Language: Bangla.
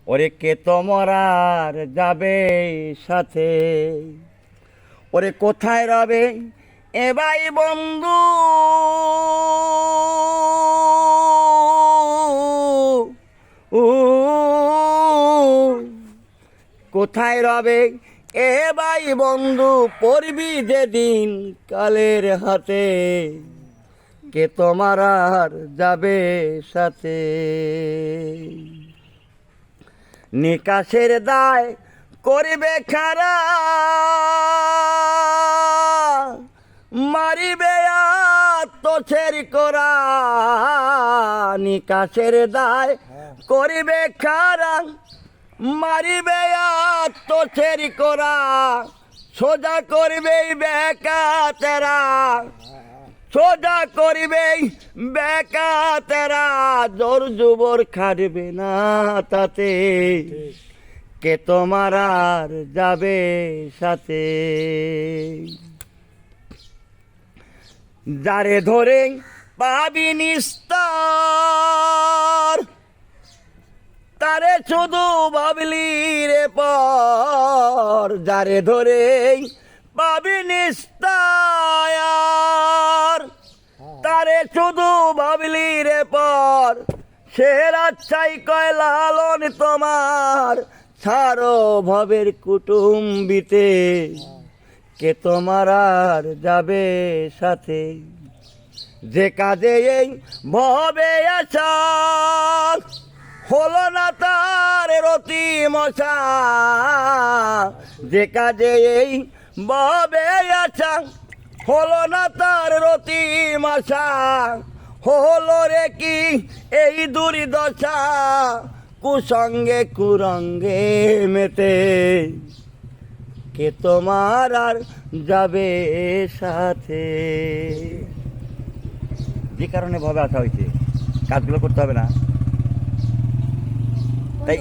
ওরে কে তোমার আর যাবে সাথে, ওরে কোথায় রবে এ ভাই বন্ধু, ও কোথায় রবে এ ভাই বন্ধু, পড়বি যেদিন কালের হাতে, কে তোমার আর যাবে সাথে। নিকাশের দায় করিবে খারা, মারিবে আত্মছের করা, নিকাশের দায় করিবে খারা, মারিবে আত্মছের করা, সোজা করবে বেকাতেরা, সোজা করিবে বেকাতেরা, জোর জুবর খাটবে না তাতে, কে তোমার আর যাবে সাথে। যারে ধরে পাবি নিস্তার, তারে শুধু ভাবলি রে পর, যারে ধরে পাবি নিস্তার, তারে শুধু ভাবলি রে পর, সে রাচ্ছাই কয় লালন তোমার, ছাড়ো ভবের কুটুম্বিতে, কে তোমার আর যাবে সাথে। যে কাজে এই ভবে আসা হলো না তার রতি মশা, যে কাজে এই ভবে আসা হলো না তার রতি মশা, হলো রে কি এই দুর্দশা, কুসঙ্গে কুরঙ্গে মেতে, কে তোমার আর যাবে সাথে। যে কারণে ভাবে আসা হয়েছে, কাজগুলো করতে হবে না তাই।